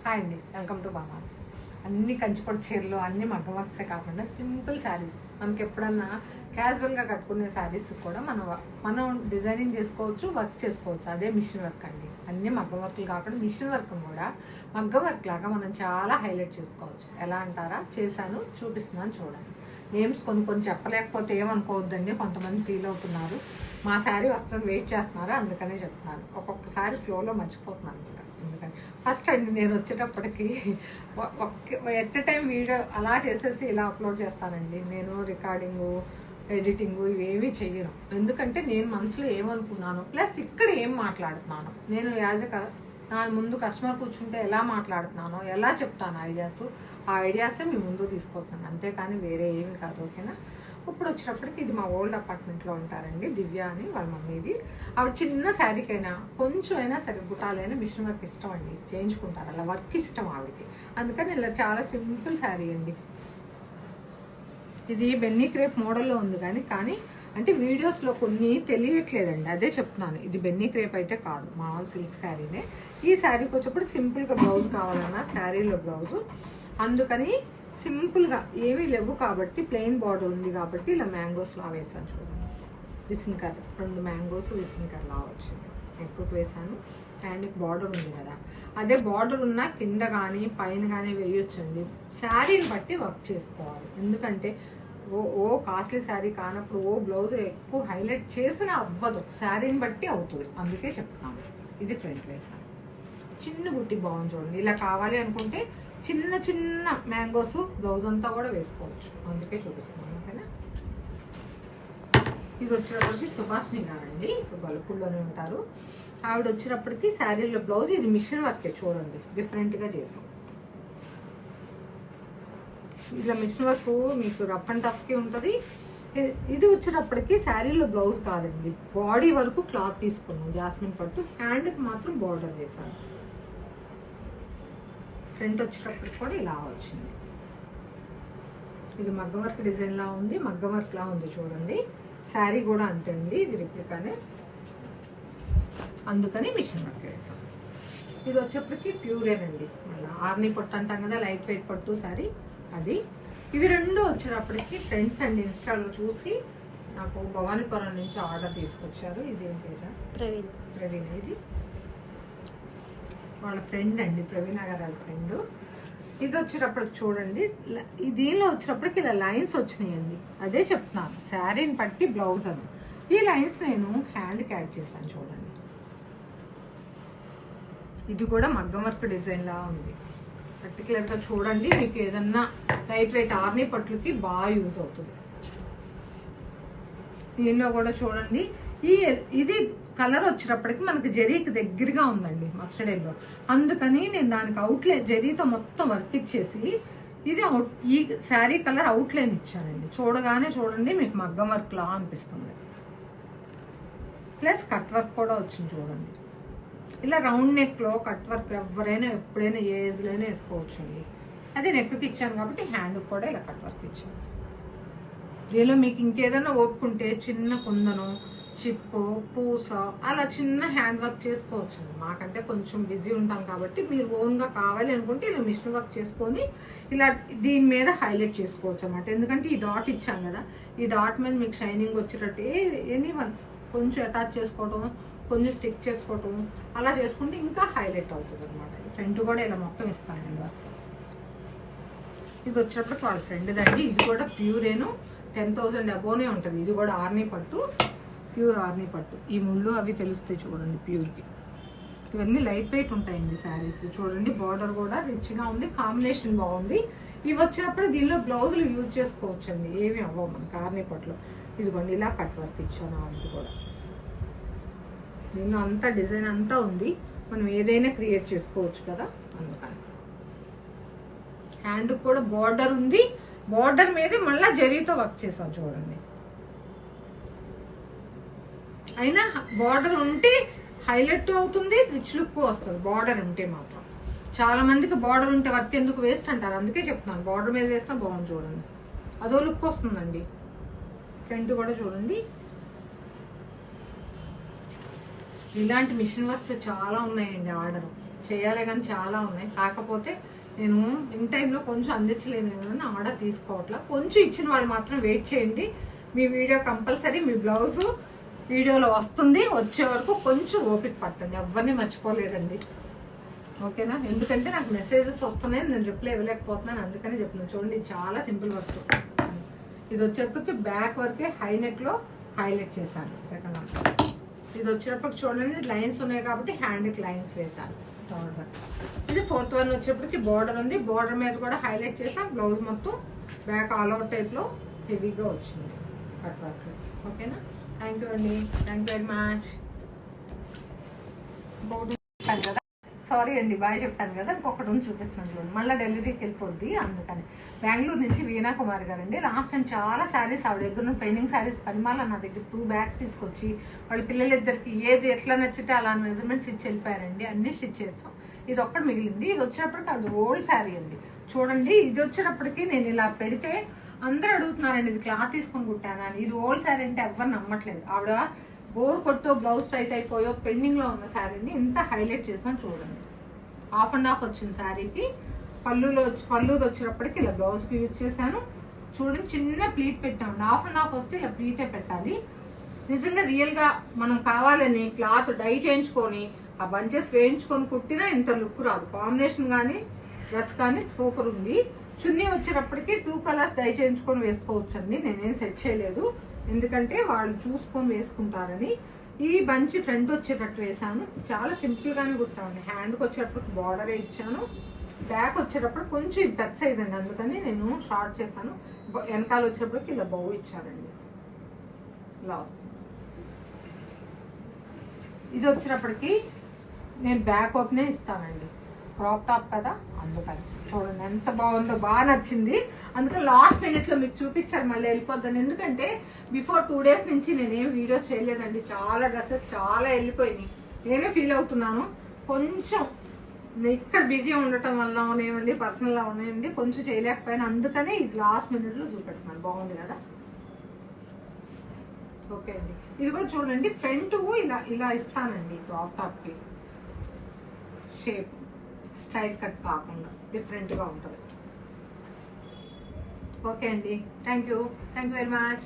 Hi అండి, welcome to బామాస్. అన్ని కంచిపట్టు చీరలు అన్ని మగ్గం వర్క్సే కాకుండా సింపుల్ శారీస్ మనకి ఎప్పుడన్నా క్యాజువల్గా కట్టుకునే శారీస్ కూడా మనం డిజైనింగ్ చేసుకోవచ్చు, వర్క్ చేసుకోవచ్చు. అదే మిషన్ వర్క్ అండి. అన్ని మగ్గం వర్క్లు కాకుండా మిషన్ వర్క్ కూడా మగ్గం వర్క్ లాగా మనం చాలా హైలైట్ చేసుకోవచ్చు. ఎలా అంటారా? చేశాను, చూపిస్తున్నాను చూడండి. నేమ్స్ కొన్ని చెప్పలేకపోతే ఏమనుకోవద్దండి, కొంతమంది ఫీల్ అవుతున్నారు. మా శారీ వస్తుంది వెయిట్ చేస్తున్నారు, అందుకనే చెప్తున్నాను. ఒక్కొక్కసారి ఫ్లోలో మర్చిపోతున్నాను కూడా. అందుకని ఫస్ట్ అండి నేను వచ్చేటప్పటికి ఎట్ ఎ టైం వీడియో అలా చేసేసి ఇలా అప్లోడ్ చేస్తానండి. నేను రికార్డింగు, ఎడిటింగు ఇవేమీ చెయ్యను. ఎందుకంటే నేను మనసులో ఏమనుకున్నాను, ప్లస్ ఇక్కడ ఏం మాట్లాడుతున్నాను, నేను యాజ్ ఎ నా ముందు కస్టమర్ కూర్చుంటే ఎలా మాట్లాడుతున్నానో, ఎలా చెప్తాను ఐడియాస్, ఆ ఐడియాసే మీ ముందు తీసుకొస్తున్నాను, అంతేకాని వేరే ఏమి కాదు. ఓకేనా? ఇప్పుడు వచ్చినప్పటికి ఇది మా ఓల్డ్ అపార్ట్మెంట్లో ఉంటారండి, దివ్య అని వాళ్ళ మమ్మీది. ఆవిడ చిన్న శారీకైనా కొంచెం అయినా సరే బుటాలైనా మిషన్ వర్క్ ఇష్టం అండి, చేయించుకుంటారు. అలా వర్క్ ఇష్టం ఆవిడకి, అందుకని ఇలా చాలా సింపుల్ శారీ అండి. ఇది బెన్నీ క్రేప్ మోడల్లో ఉంది కానీ అంటే వీడియోస్లో కొన్ని తెలియట్లేదండి, అదే చెప్తున్నాను. ఇది బెన్నీ క్రేప్ అయితే కాదు, మామూలు సిల్క్ శారీనే. ఈ శారీకి వచ్చేప్పుడు సింపుల్గా బ్లౌజ్ కావాలన్నా శారీలో బ్లౌజు, అందుకని సింపుల్గా ఏమీ లేవు కాబట్టి ప్లెయిన్ బార్డర్ ఉంది కాబట్టి ఇలా మ్యాంగోస్ లా వేసాను చూడండి. విసిన్కర్ 2 మ్యాంగోస్ విసిన్కర్ లా వచ్చింది. ఎక్కువ వేసాను. హ్యాండ్కి బార్డర్ ఉంది కదా, అదే బార్డర్ ఉన్న కింద కానీ పైన కానీ వేయొచ్చండి. శారీని బట్టి వర్క్ చేసుకోవాలి. ఎందుకంటే ఓ కాస్ట్లీ శారీ కానప్పుడు బ్లౌజ్ ఎక్కువ హైలైట్ చేసినా అవ్వదు, శారీని బట్టి అవుతుంది. అందుకే చెప్తాను. ఇది ఫ్రంట్ వేసాను. చిన్న బుట్టి బాగుంది చూడండి. ఇలా కావాలి అనుకుంటే చిన్న చిన్న మ్యాంగోస్ బ్లౌజ్ అంతా కూడా వేసుకోవచ్చు, అందుకే చూపిస్తున్నాను. ఓకేనా? ఇది వచ్చేటప్పటికి సుభాష్ని గారండి, ఇప్పుడు బలుపుల్లోనే ఉంటారు. ఆవిడ వచ్చేటప్పటికి శారీలో బ్లౌజ్ ఇది మిషన్ వర్కే చూడండి, డిఫరెంట్గా చేసాం. ఇట్లా మిషన్ వర్క్ మీకు రఫ్ అండ్ టఫ్కి ఉంటుంది. ఇది వచ్చేటప్పటికి శారీలో బ్లౌజ్ కాదండి, బాడీ వరకు క్లాత్ తీసుకున్నాం జాస్మిన్ పట్టు. హ్యాండ్కి మాత్రం బార్డర్ వేసాను. ఫ్రంట్ వచ్చేటప్పటికి కూడా ఇలా వచ్చింది. ఇది మగ్గం వర్క్ డిజైన్లా ఉంది, మగ్గం వర్క్లా ఉంది చూడండి. శారీ కూడా అంతే అండి, ఇది రిప్లికానే, అందుకని మిషన్ వర్క్ వేసాం. ఇది వచ్చేప్పటికి ప్యూరేనండి, మళ్ళీ ఆర్నీ పట్టు అంటాం కదా, లైట్ వెయిట్ పట్టు శారీ అది. ఇవి రెండు వచ్చేటప్పటికి ఫ్రెండ్స్ అండ్ ఇన్స్టాలో చూసి నాకు భవానీపురం నుంచి ఆర్డర్ తీసుకొచ్చారు. ఇది ఏం పేరు? ప్రవీణ. ఇది వాళ్ళ ఫ్రెండ్ అండి, ప్రవీణ గారు వాళ్ళ ఫ్రెండ్. ఇది వచ్చేటప్పటికి చూడండి, దీనిలో వచ్చేటప్పటికి ఇలా లైన్స్ వచ్చినాయండి, అదే చెప్తున్నాను, శారీని బట్టి బ్లౌజ్ అని. ఈ లైన్స్ నేను హ్యాండ్కి యాడ్ చేశాను చూడండి. ఇది కూడా మగ్గం వర్క్ డిజైన్లా ఉంది. పర్టికులర్గా చూడండి, మీకు ఏదన్నా లైట్ వెయిట్ ఆర్నీ పట్లకి బాగా యూజ్ అవుతుంది. దీనిలో కూడా చూడండి, ఇది కలర్ వచ్చేటప్పటికి మనకి జరీకి దగ్గరగా ఉందండి, మస్టర్డ్ ఎల్లో. అందుకని నేను దానికి అవుట్లైన్ జరీతో మొత్తం వర్క్ ఇచ్చేసి ఇది ఈ శారీ కలర్ అవుట్లైన్ ఇచ్చానండి. చూడగానే చూడండి మీకు మగ్గం వర్క్ లా అనిపిస్తుంది. ప్లస్ కట్ వర్క్ కూడా వచ్చింది చూడండి. ఇలా రౌండ్ నెక్లో కట్ వర్క్ ఎవరైనా ఎప్పుడైనా ఏ ఏజ్లో అయినా వేసుకోవచ్చు అండి. అది నెక్కి ఇచ్చాను కాబట్టి హ్యాండ్కి కూడా ఇలా కట్ వర్క్ ఇచ్చాను. దీనిలో మీకు ఇంకేదైనా ఓపుకుంటే చిన్న కుందను, చిప్పు, పూస అలా చిన్న హ్యాండ్ వర్క్ చేసుకోవచ్చు. మాకంటే కొంచెం బిజీ ఉంటాం కాబట్టి మీరు ఓన్గా కావాలి అనుకుంటే ఇలా మిషన్ వర్క్ చేసుకొని ఇలా దీని మీద హైలైట్ చేసుకోవచ్చు అన్నమాట. ఎందుకంటే ఈ డాట్ ఇచ్చాం కదా, ఈ డాట్ మీద మీకు షైనింగ్ వచ్చేటట్టు ఎనీవన్ కొంచెం అటాచ్ చేసుకోవటం, కొంచెం స్టిక్ చేసుకోవటం అలా చేసుకుంటే ఇంకా హైలైట్ అవుతుంది అనమాట. ఫ్రంట్ కూడా ఇలా మొత్తం ఇస్తానండి వర్క్. ఇది వచ్చేటప్పుడు వాళ్ళ ఫ్రెండ్దండి, ఇది కూడా ప్యూరేను, 10,000 అబోనే ఉంటుంది. ఇది కూడా ఆర్నీ పట్టు, ప్యూర్ ఆర్నీ పట్టు. ఈ ముళ్ళు అవి తెలుస్తాయి చూడండి ప్యూర్కి. ఇవన్నీ లైట్ వెయిట్ ఉంటాయండి శారీస్. చూడండి బార్డర్ కూడా రిచ్గా ఉంది, కాంబినేషన్ బాగుంది. ఇవి వచ్చినప్పుడు దీనిలో బ్లౌజులు యూజ్ చేసుకోవచ్చు అండి, ఏమి అవ్వవు మనకి ఆర్నీ పట్టులో. ఇదిగోండి ఇలా కట్ వర్క్ ఇచ్చాను. అది కూడా దీనిలో అంతా డిజైన్ అంతా ఉంది, మనం ఏదైనా క్రియేట్ చేసుకోవచ్చు కదా, అందుకని. హ్యాండ్ కూడా బార్డర్ ఉంది, బార్డర్ మీద మళ్ళీ జరీతో వర్క్ చేసాం చూడండి. అయినా బార్డర్ ఉంటే హైలైట్ అవుతుంది, రిచ్ లుక్ వస్తుంది. బార్డర్ ఉంటే మాత్రం చాలా మందికి బార్డర్ ఉంటే వర్క్ ఎందుకు వేస్ట్ అంటారు, అందుకే చెప్తున్నాను. బార్డర్ మీద వేసినా బాగుంది చూడండి, అదో లుక్ వస్తుందండి. ఫ్రంట్ కూడా చూడండి. ఇలాంటి మిషన్ వర్క్స్ చాలా ఉన్నాయండి ఆర్డర్. చేయాలి కానీ చాలా ఉన్నాయి. కాకపోతే నేను ఇన్ టైంలో కొంచెం అందించలేను అని ఆర్డర్ తీసుకోవట్లా. కొంచెం ఇచ్చిన వాళ్ళు మాత్రం వెయిట్ చేయండి. మీ వీడియో కంపల్సరీ మీ బ్లౌజు వీడియోలో వస్తుంది. వచ్చే వరకు కొంచెం ఓపిక పట్టండి. ఎవరిని మర్చిపోలేదండి, ఓకేనా? ఎందుకంటే నాకు మెసేజెస్ వస్తున్నాయి, నేను రిప్లై ఇవ్వలేకపోతున్నాను, అందుకని చెప్తున్నాను. చూడండి చాలా సింపుల్ వర్క్. ఇది వచ్చేటప్పటికి బ్యాక్ వరకే హై నెక్లో హైలైట్ చేశాను. సెకండ్ వన్ ఇది వచ్చేటప్పటికి చూడండి లైన్స్ ఉన్నాయి కాబట్టి హ్యాండ్కి లైన్స్ వేశాను. థర్డ్ వన్ ఇది ఫోర్త్ వన్ వచ్చేటప్పటికి బార్డర్ ఉంది. బార్డర్ మీద కూడా హైలైట్ చేసాను. బ్లౌజ్ మొత్తం బ్యాక్ ఆల్ అవుట్ టైప్లో హెవీగా వచ్చింది కట్ వర్క్, ఓకేనా? థ్యాంక్ యూ అండి, థ్యాంక్ యూ వెరీ మచ్. చెప్పాను కదా, సారీ అండి, బాయ్ చెప్పాను కదా, ఇంకొకటి ఉంది చూపిస్తాను చూడండి. మళ్ళీ డెలివరీకి వెళ్ళిపోద్ది, అందుకని. బెంగళూరు నుంచి వీణా కుమార్ గారు అండి. లాస్ట్ టైం చాలా శారీస్ ఆవిడ దగ్గర ఉన్న పెండింగ్ శారీస్ పరిమాల నా దగ్గర 2 బ్యాగ్స్ తీసుకొచ్చి వాళ్ళ పిల్లలిద్దరికి ఏది ఎట్లా నచ్చితే అలా మెజర్మెంట్స్ ఇచ్చి వెళ్ళిపోయారండి. అన్ని స్టిచ్ చేస్తాం. ఇది ఒక్కటి మిగిలింది. ఇది వచ్చేటప్పటికి అది ఓల్డ్ శారీ అండి. చూడండి, ఇది వచ్చేటప్పటికి నేను ఇలా పెడితే అందరూ అడుగుతున్నారండి ఇది క్లాత్ తీసుకొని కుట్టానా అని. ఇది ఓల్డ్ శారీ అంటే ఎవరు నమ్మట్లేదు. ఆవిడ బోర్ కొట్టో బ్లౌజ్ టైట్ అయిపోయో పెండింగ్లో ఉన్న శారీని ఇంత హైలైట్ చేసాను చూడండి. హాఫ్ అండ్ హాఫ్ వచ్చిన శారీకి పళ్ళుది వచ్చేటప్పటికి ఇలా బ్లౌజ్కి యూజ్ చేశాను. చూడండి చిన్న ప్లీట్ పెట్టామండి. హాఫ్ అండ్ హాఫ్ వస్తే ఇలా ప్లీటే పెట్టాలి. నిజంగా రియల్గా మనం కావాలని క్లాత్ డై చేయించుకొని ఆ బంచెస్ వేయించుకొని కుట్టినా ఇంత లుక్ రాదు. కాంబినేషన్ కానీ డ్రెస్ కానీ సూపర్ ఉంది. చున్నీ వచ్చేటప్పటికి 2 కలర్స్ డై చేయించుకొని వేసుకోవచ్చండి. నేనేం సెట్ చేయలేదు, ఎందుకంటే వాళ్ళు చూసుకొని వేసుకుంటారని. ఈ బంచి ఫ్రంట్ వచ్చేటట్టు వేసాను. చాలా సింపుల్ గానే కుట్టామండి. హ్యాండ్కి వచ్చేటప్పుడు బార్డరే ఇచ్చాను. బ్యాక్ వచ్చేటప్పుడు కొంచెం ఇది పెద్ద సైజ్ అండి, అందుకని నేను షార్ట్ చేశాను. వెనకాల వచ్చేటప్పటికి ఇలా బౌ ఇచ్చానండి. లాస్ట్ ఇది వచ్చేటప్పటికి నేను బ్యాక్ ఓపెనే ఇస్తానండి. క్రాప్ టాప్ కదా, అందుకని. చూడండి ఎంత బాగుందో, బాగా నచ్చింది. అందుకని లాస్ట్ మినిట్లో మీకు చూపించారు, మళ్ళీ వెళ్ళిపోద్దాను. ఎందుకంటే బిఫోర్ 2 డేస్ నుంచి నేనేం వీడియోస్ చేయలేదండి. చాలా డ్రెస్సెస్ చాలా వెళ్ళిపోయినాయి. నేనే ఫీల్ అవుతున్నాను. కొంచెం ఇక్కడ బిజీ ఉండటం వల్ల ఉన్నాయండి, పర్సనల్గా ఉన్నాయండి, కొంచెం చేయలేకపోయాను. అందుకనే ఇది లాస్ట్ మినిట్లో చూపెట్టుకున్నాను. బాగుంది కదా, ఓకే అండి. ఇది కూడా చూడండి, ఫ్రంట్ ఇలా ఇస్తానండి. క్రాప్ టాప్కి షేప్ స్ట్రైట్ కట్ కాకుండా డిఫరెంట్గా ఉంటుంది. ఓకే అండి, థ్యాంక్ యూ వెరీ మచ్.